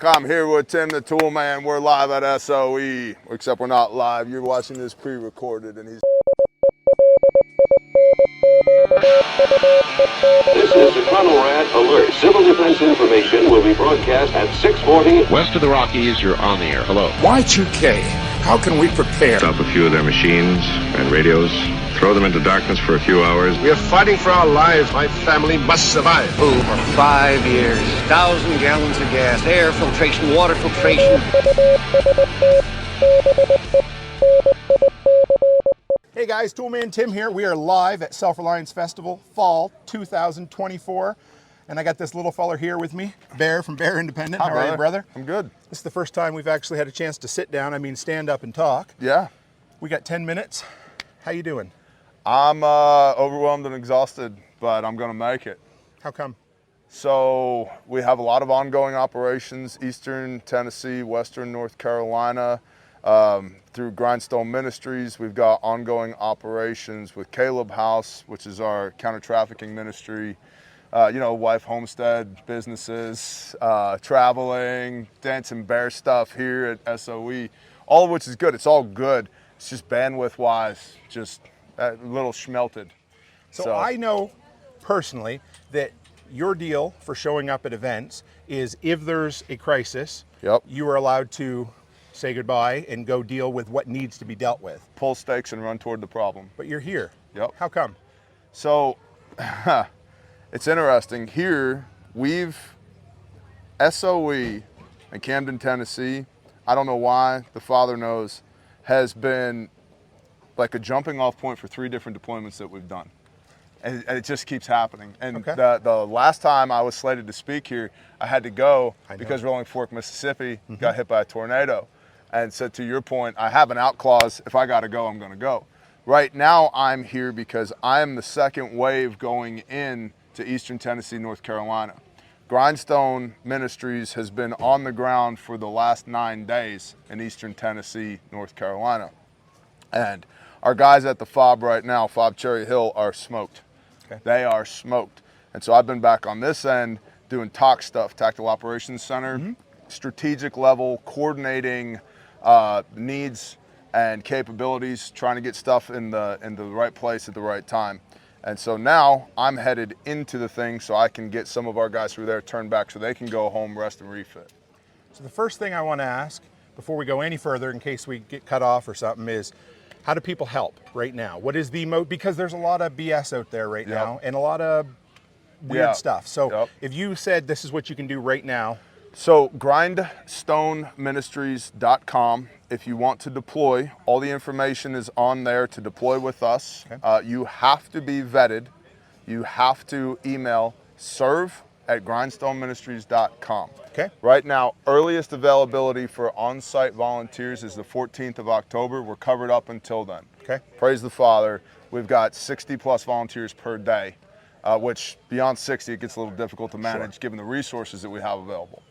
I'm here with Tim the Toolman. We're live at SOE, except we're not live. You're watching this pre-recorded, and he's... This is the Conrad Alert. Civil defense information will be broadcast at 6:40. West of the Rockies, you're on the air. Hello. Y2K, how can we prepare? Stop a few of their machines and radios. Throw them into darkness for a few hours. We are fighting for our lives. My family must survive. For 5 years, 1,000 gallons of gas, air filtration, water filtration. Hey guys, Toolman Tim here. We are live at Self-Reliance Festival, Fall 2024. And I got this little feller here with me, Bear from Bear Independent. Hi, How are you, brother? I'm good. This is the first time we've actually had a chance to sit down. I mean, stand up and talk. Yeah. We got 10 minutes. How you doing? I'm overwhelmed and exhausted, but I'm going to make it. How come? So we have a lot of ongoing operations, Eastern Tennessee, Western North Carolina, through Grindstone Ministries. We've got ongoing operations with Caleb House, which is our counter-trafficking ministry. Wife homestead businesses, traveling, dancing bear stuff here at SOE, all of which is good. It's all good. It's just bandwidth-wise, just a little schmelted. So I know personally that your deal for showing up at events is if there's a crisis, Yep. you are allowed to say goodbye and go deal with what needs to be dealt with. Pull stakes and run toward the problem. But you're here. Yep. How come? So it's interesting. Here, SOE in Camden, Tennessee, I don't know why, the Father knows, has been like a jumping off point for 3 different deployments that we've done. And it just keeps happening. And okay. the last time I was slated to speak here, I had to go because Rolling Fork, Mississippi got hit by a tornado. And so to your point, I have an out clause. If I got to go, I'm going to go. Right now, I'm here because I am the second wave going in to Eastern Tennessee, North Carolina. Grindstone Ministries has been on the ground for the last 9 days in Eastern Tennessee, North Carolina. And our guys at the FOB right now, FOB Cherry Hill, are smoked. Okay. They are smoked. And so I've been back on this end doing TOC stuff, Tactical Operations Center, strategic level, coordinating needs and capabilities, trying to get stuff in the right place at the right time. And so now I'm headed into the thing so I can get some of our guys who are there turned back so they can go home, rest, and refit. So the first thing I want to ask before we go any further, in case we get cut off or something, is how do people help right now? What is the because there's a lot of BS out there right now and a lot of weird stuff. So if you said this is what you can do right now. So grindstoneministries.com. If you want to deploy, all the information is on there to deploy with us. Okay. You have to be vetted. You have to email serve@grindstoneministries.com. Okay. Right now, earliest availability for on-site volunteers is the 14th of October. We're covered up until then. Okay. Praise the Father. We've got 60 plus volunteers per day, which beyond 60, it gets a little difficult to manage given the resources that we have available.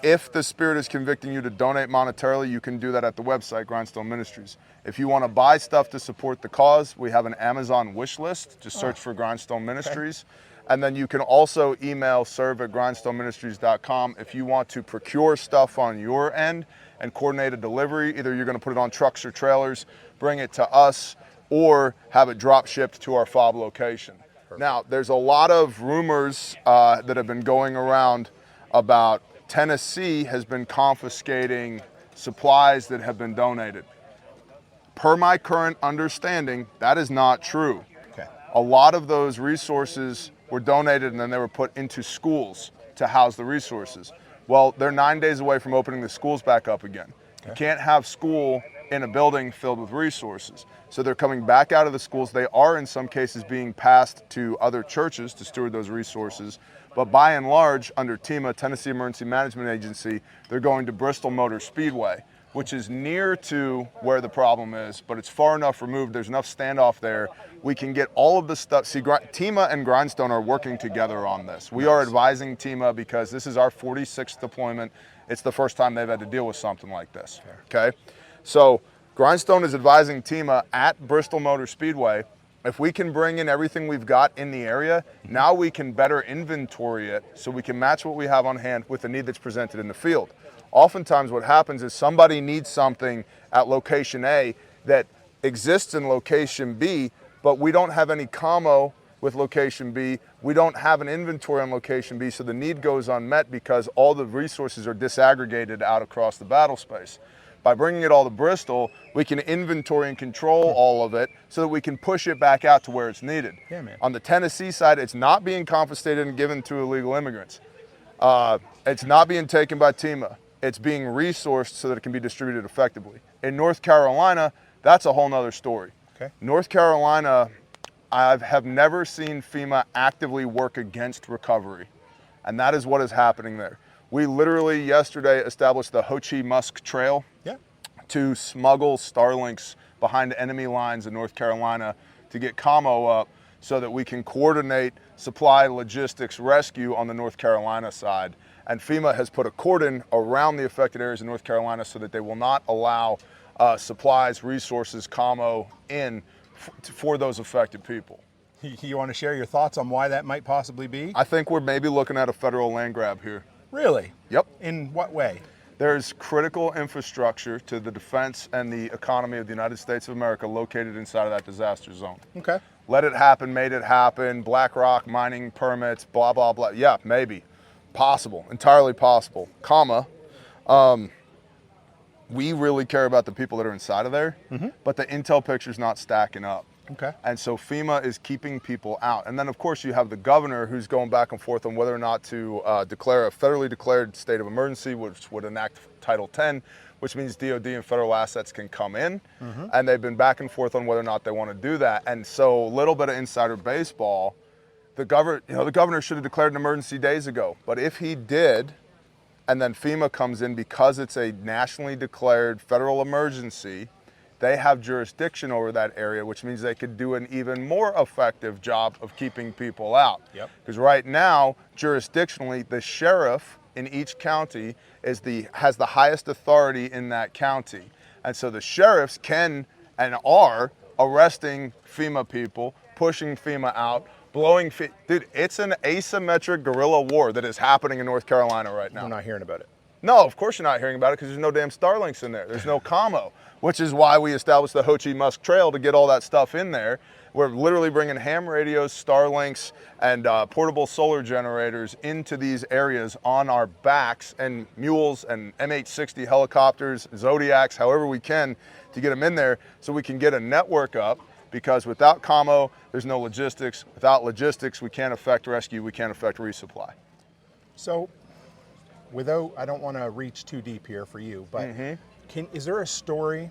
If the Spirit is convicting you to donate monetarily, you can do that at the website, Grindstone Ministries. If you want to buy stuff to support the cause, we have an Amazon wish list. Just search for Grindstone Ministries. Okay. And then you can also email serve@grindstoneministries.com if you want to procure stuff on your end and coordinate a delivery. Either you're going to put it on trucks or trailers, bring it to us, or have it drop shipped to our FOB location. Perfect. Now, there's a lot of rumors that have been going around about Tennessee has been confiscating supplies that have been donated. Per my current understanding, that is not true. Okay. A lot of those resources were donated and then they were put into schools to house the resources. Well, they're 9 days away from opening the schools back up again. Okay. You can't have school in a building filled with resources. So they're coming back out of the schools. They are in some cases being passed to other churches to steward those resources. But by and large, under TEMA, Tennessee Emergency Management Agency, they're going to Bristol Motor Speedway, which is near to where the problem is, but it's far enough removed. There's enough standoff there. We can get all of the stuff. See, TEMA and Grindstone are working together on this. We are advising TEMA because this is our 46th deployment. It's the first time they've had to deal with something like this, okay? So Grindstone is advising TEMA at Bristol Motor Speedway, If we can bring in everything we've got in the area, now we can better inventory it so we can match what we have on hand with the need that's presented in the field. Oftentimes what happens is somebody needs something at location A that exists in location B, but we don't have any commo with location B. We don't have an inventory on location B, so the need goes unmet because all the resources are disaggregated out across the battle space. By bringing it all to Bristol, we can inventory and control all of it so that we can push it back out to where it's needed. Yeah, man. On the Tennessee side, it's not being confiscated and given to illegal immigrants. It's not being taken by TEMA. It's being resourced so that it can be distributed effectively. In North Carolina, that's a whole nother story. Okay. North Carolina, I have never seen FEMA actively work against recovery, and that is what is happening there. We literally yesterday established the Ho Chi Musk Trail to smuggle Starlinks behind enemy lines in North Carolina to get commo up so that we can coordinate supply, logistics, rescue on the North Carolina side. And FEMA has put a cordon around the affected areas in North Carolina so that they will not allow supplies, resources, commo in for those affected people. You want to share your thoughts on why that might possibly be? I think we're maybe looking at a federal land grab here. Really? Yep. In what way? There's critical infrastructure to the defense and the economy of the United States of America located inside of that disaster zone. Okay. Let it happen, made it happen, BlackRock mining permits, blah, blah, blah. Yeah, maybe. Possible, entirely possible, comma. We really care about the people that are inside of there, but the intel picture's not stacking up. Okay. And so FEMA is keeping people out. And then of course you have the governor who's going back and forth on whether or not to declare a federally declared state of emergency, which would enact Title 10, which means DOD and federal assets can come in. And they've been back and forth on whether or not they want to do that. And so a little bit of insider baseball, the governor should have declared an emergency days ago. But if he did, and then FEMA comes in because it's a nationally declared federal emergency, they have jurisdiction over that area, which means they could do an even more effective job of keeping people out. Yep. Because right now, jurisdictionally, the sheriff in each county has the highest authority in that county. And so the sheriffs can and are arresting FEMA people, pushing FEMA out, blowing dude, it's an asymmetric guerrilla war that is happening in North Carolina right now. I'm not hearing about it. No, of course you're not hearing about it because there's no damn Starlinks in there. There's no commo, which is why we established the Ho Chi Musk Trail to get all that stuff in there. We're literally bringing ham radios, Starlinks, and portable solar generators into these areas on our backs, and mules and MH-60 helicopters, Zodiacs, however we can to get them in there so we can get a network up. Because without commo, there's no logistics. Without logistics, we can't affect rescue, we can't affect resupply. So, I don't want to reach too deep here for you, but is there a story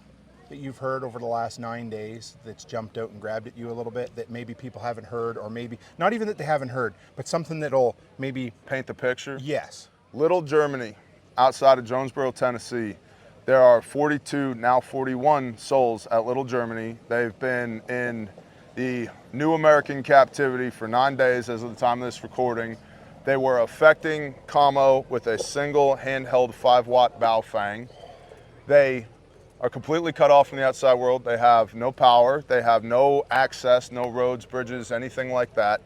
that you've heard over the last 9 days that's jumped out and grabbed at you a little bit that maybe people haven't heard, or maybe, not even that they haven't heard, but something that'll maybe paint the picture? Yes. Little Germany, outside of Jonesboro, Tennessee. There are 42, now 41 souls at Little Germany. They've been in the New American captivity for 9 days as of the time of this recording. They were affecting commo with a single handheld 5-watt Baofeng. They are completely cut off from the outside world. They have no power. They have no access, no roads, bridges, anything like that.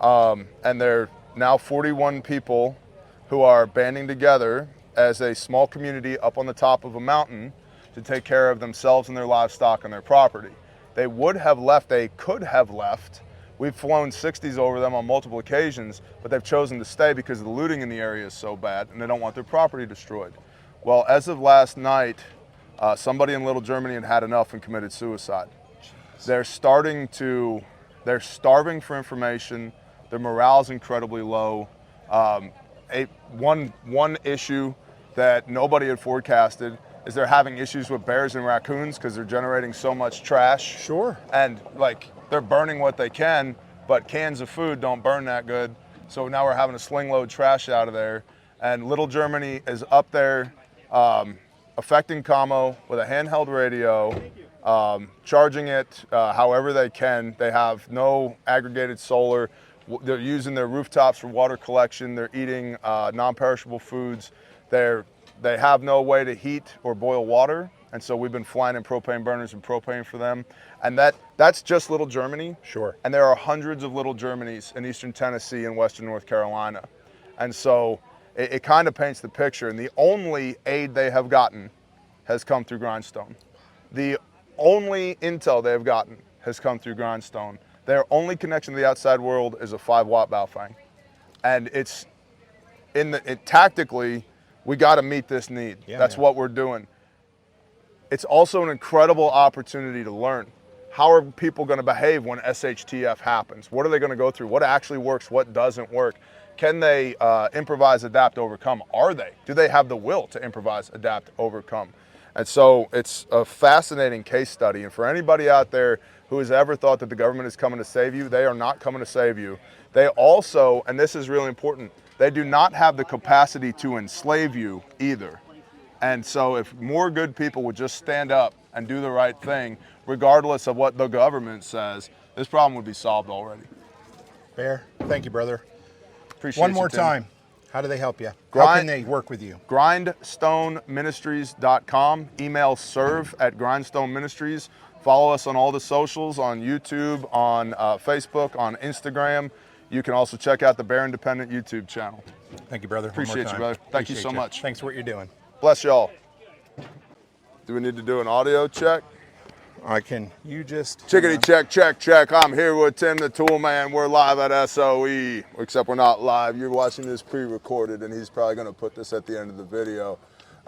And they're now 41 people who are banding together as a small community up on the top of a mountain to take care of themselves and their livestock and their property. They would have left, they could have left. We've flown 60s over them on multiple occasions, but they've chosen to stay because the looting in the area is so bad and they don't want their property destroyed. Well, as of last night, somebody in Little Germany had enough and committed suicide. They're starving for information. Their morale is incredibly low. One issue that nobody had forecasted is they're having issues with bears and raccoons because they're generating so much trash. Sure. And they're burning what they can, but cans of food don't burn that good. So now we're having to sling load trash out of there. And Little Germany is up there affecting commo with a handheld radio, charging it however they can. They have no aggregated solar. They're using their rooftops for water collection. They're eating non-perishable foods. They have no way to heat or boil water. And so we've been flying in propane burners and propane for them. And that's just little Germany. Sure. And there are hundreds of little Germanys in eastern Tennessee and western North Carolina. And so it kind of paints the picture. And the only aid they have gotten has come through Grindstone. The only intel they have gotten has come through Grindstone. Their only connection to the outside world is a 5-watt Baofeng. And it's tactically, we got to meet this need. Yeah, that's man. what we're doing. It's also an incredible opportunity to learn. How are people going to behave when SHTF happens? What are they going to go through? What actually works? What doesn't work? Can they improvise, adapt, overcome? Are they? Do they have the will to improvise, adapt, overcome? And so it's a fascinating case study. And for anybody out there who has ever thought that the government is coming to save you, they are not coming to save you. They also, and this is really important, they do not have the capacity to enslave you either. And so if more good people would just stand up and do the right thing, regardless of what the government says, this problem would be solved already. Fair. Thank you, brother. Appreciate One you, more Tim. time. How do they help you? How can they work with you? GrindstoneMinistries.com. Email serve@GrindstoneMinistries. Follow us on all the socials, on YouTube, on Facebook, on Instagram. You can also check out the Bear Independent YouTube channel. Thank you, brother. Appreciate you, brother. Thank you so much. Thanks for what you're doing. Bless y'all. Do we need to do an audio check? You just... Chickadee check, check, check. I'm here with Tim the Tool Man. We're live at SOE, except we're not live. You're watching this pre-recorded, and he's probably going to put this at the end of the video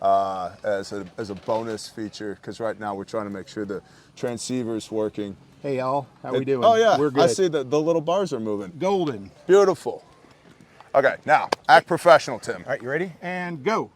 as a bonus feature, because right now we're trying to make sure the transceiver's working. Hey, y'all. How we doing? Oh, yeah. We're good. I see that the little bars are moving. Golden. Beautiful. Okay, now, act professional, Tim. All right, you ready? And go.